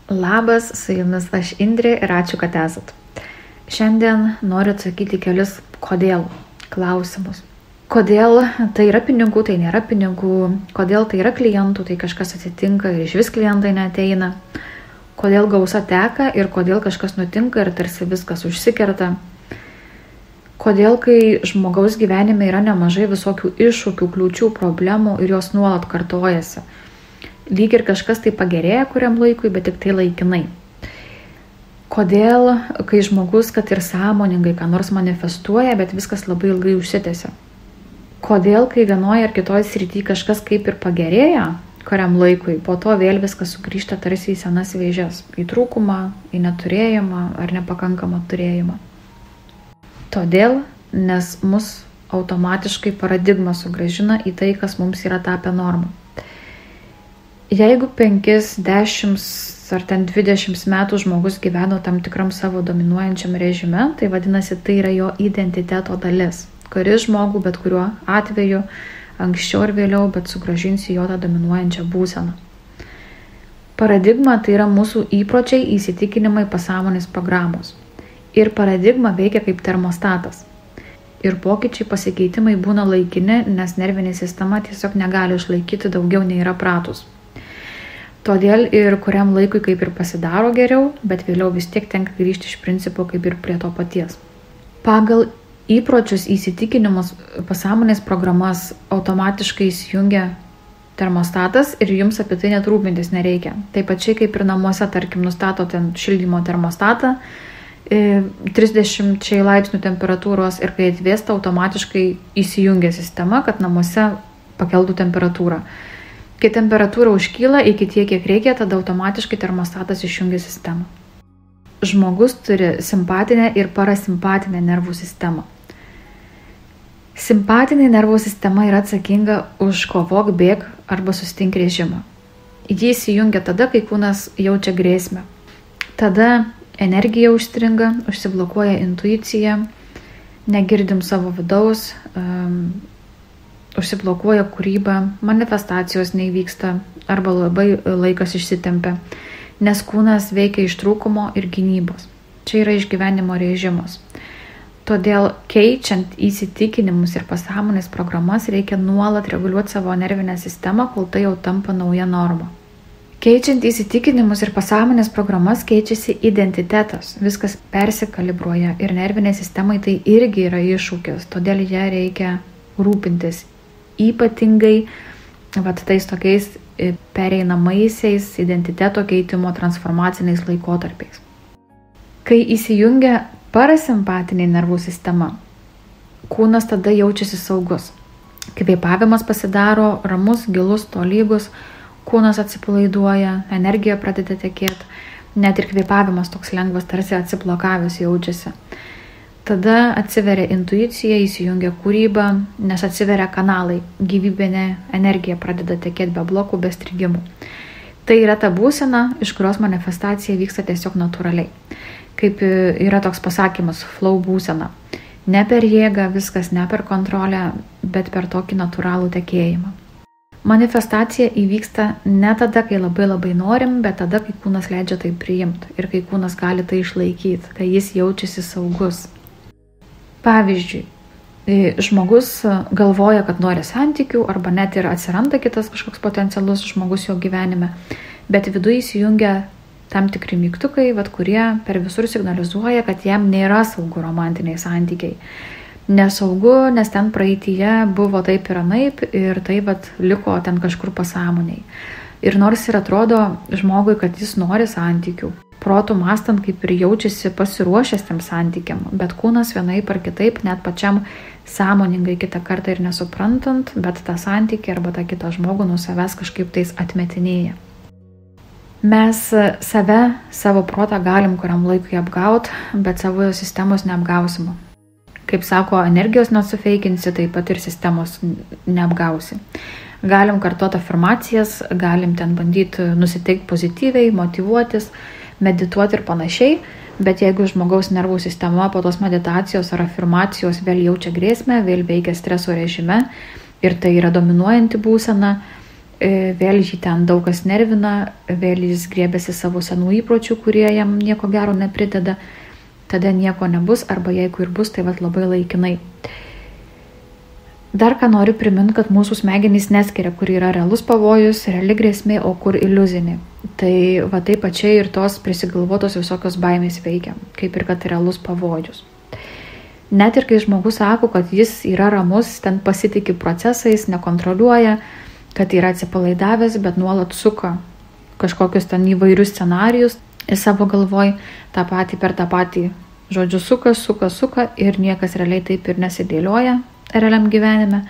Labas, su jumis aš Indrė ir ačiū, kad esat. Šiandien noriu atsakyti kelis kodėl klausimus. Kodėl tai yra pinigų, tai nėra pinigų, kodėl tai yra klientų, tai kažkas atsitinka ir iš vis klientai neateina, kodėl gausa teka ir kodėl kažkas nutinka ir tarsi viskas užsikerta. Kodėl, kai žmogaus gyvenime yra nemažai visokių iššūkių, kliūčių, problemų ir jos nuolat kartojasi. Lyg ir kažkas tai pagerėja kuriam laikui, bet tik tai laikinai. Kodėl, kai žmogus, kad ir sąmoningai, ką nors manifestuoja, bet viskas labai ilgai užsitęsia. Kodėl, kai vienoje ar kitoje srityje kažkas kaip ir pagerėja kuriam laikui, po to vėl viskas sugrįžta tarsi į senas vėžes, į trūkumą, į neturėjimą ar nepakankamą turėjimą. Todėl, nes mus automatiškai paradigma sugrąžina į tai, kas mums yra tapę normą. Jeigu 5, 10 ar ten 20 metų žmogus gyveno tam tikram savo dominuojančiam režime, tai vadinasi, tai yra jo identiteto dalis, kuris žmogų bet kuriuo atveju anksčiau ir vėliau, bet sugrąžins į jo tą dominuojančią būseną. Paradigma tai yra mūsų įpročiai, įsitikinimai, pasąmonės programos. Ir paradigma veikia kaip termostatas. Ir pokyčiai, pasikeitimai būna laikini, nes nervinė sistema tiesiog negali išlaikyti daugiau nei yra pratus. Todėl ir kuriam laikui kaip ir pasidaro geriau, bet vėliau vis tiek tenka grįžti iš principo kaip ir prie to paties. Pagal įpročius, įsitikinimus, pasąmonės programas automatiškai įsijungia termostatas ir jums apie tai net rūpintis nereikia. Taip pačiai kaip ir namuose, tarkim, nustato ten šildymo termostatą 30 laipsnių temperatūros ir kai atvėsta, automatiškai įsijungia sistema, kad namuose pakeltų temperatūrą. Kai temperatūra užkyla iki tiek, kiek reikia, tada automatiškai termostatas išjungia sistemą. Žmogus turi simpatinę ir parasimpatinę nervų sistemą. Simpatinė nervų sistema yra atsakinga už kovok, bėk arba sustink režimą. Ji įsijungia tada, kai kūnas jaučia grėsmę. Tada energija užstringa, užsiblokuoja intuicija, negirdim savo vidaus, užsiblokuoja kūryba, manifestacijos neįvyksta arba labai laikas išsitempia, nes kūnas veikia iš trūkumo ir gynybos. Čia yra išgyvenimo režimas. Todėl keičiant įsitikinimus ir pasąmonės programas reikia nuolat reguliuoti savo nervinę sistemą, kol tai jau tampa nauja norma. Keičiant įsitikinimus ir pasąmonės programas keičiasi identitetas, viskas persikalibruoja ir nervinė sistemai tai irgi yra iššūkis, todėl ją reikia rūpintis. Ypatingai tais tokiais pereinamaisiais identiteto keitimo transformaciniais laikotarpiais. Kai įsijungia parasimpatinė nervų sistema, kūnas tada jaučiasi saugus. Kvėpavimas pasidaro ramus, gilus, tolygus, kūnas atsipalaiduoja, energija pradeda tekėti, net ir kvėpavimas toks lengvas, tarsi atsiblokavęs jaučiasi. Tada atsiveria intuicija, įsijungia kūryba, nes atsiveria kanalai, gyvybinė energija pradeda tekėti be blokų, be strigimų. Tai yra ta būsena, iš kurios manifestacija vyksta tiesiog natūraliai. Kaip yra toks pasakymas, flow būsena. Ne per jėgą, viskas ne per kontrolę, bet per tokį natūralų tekėjimą. Manifestacija įvyksta ne tada, kai labai norim, bet tada, kai kūnas leidžia tai priimti ir kai kūnas gali tai išlaikyti, kai jis jaučiasi saugus. Pavyzdžiui, žmogus galvoja, kad nori santykių arba net ir atsiranda kitas kažkoks potencialus žmogus jo gyvenime, bet viduje įsijungia tam tikri mygtukai, kurie per visur signalizuoja, kad jam nėra saugu romantiniai santykiai. Nesaugu, nes ten praeityje buvo taip ir anaip ir tai liko ten kažkur pasąmoniai. Ir nors ir atrodo žmogui, kad jis nori santykių, protų mąstant kaip ir jaučiasi pasiruošęs tiem santykiam, bet kūnas vienaip ar kitaip, net pačiam sąmoningai kitą kartą ir nesuprantant, bet tą santykį arba tą kitą žmogų nuo savęs kažkaip tais atmetinėja. Mes savo protą galim kuriam laikui apgauti, bet savo sistemos neapgausim. Kaip sako, energijos nesufeikinsi, taip pat ir sistemos neapgausi. Galim kartuoti afirmacijas, galim ten bandyti nusiteikti pozityviai, motyvuotis, medituoti ir panašiai, bet jeigu žmogaus nervų sistema po tos meditacijos ar afirmacijos vėl jaučia grėsmę, vėl veikia streso režime ir tai yra dominuojanti būsena, vėl jį ten daug kas nervina, vėl jis griebėsi savo senų įpročių, kurie jam nieko gero neprideda, tada nieko nebus, arba jeigu ir bus, tai labai laikinai. Dar ką noriu priminti, kad mūsų smegenys neskiria, kur yra realus pavojus, reali grėsmė, o kur iliuzinė. Tai taip pačiai ir tos prisigalvotos visokios baimės veikia, kaip ir kad realus pavojus. Net ir kai žmogus sako, kad jis yra ramus, ten pasitiki procesais, nekontroliuoja, kad yra atsipalaidavęs, bet nuolat suka kažkokius ten įvairius scenarijus ir savo galvoj tą patį per tą patį. Žodžiu, suka ir niekas realiai taip ir nesidėlioja realiam gyvenime,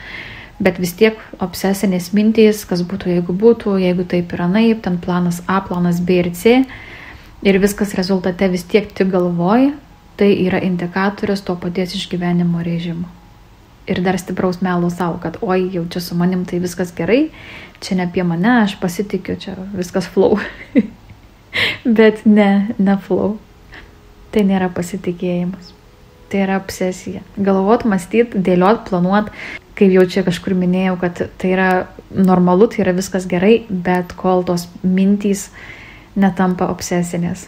bet vis tiek obsesinės mintys, kas būtų, jeigu taip ir anaip, ten planas A, planas B ir C ir viskas rezultate vis tiek tik galvoj, tai yra indikatorius to paties išgyvenimo režimo. Ir dar stipraus melo savo, kad oi, jau čia su manim tai viskas gerai, čia ne apie mane, aš pasitikiu, čia viskas flow. Bet ne flow. Tai nėra pasitikėjimas. Tai yra obsesija. Galvot, mąstyt, dėliot, planuot, kaip jau čia kažkur minėjau, kad tai yra normalu, tai yra viskas gerai, bet kol tos mintys netampa obsesinės.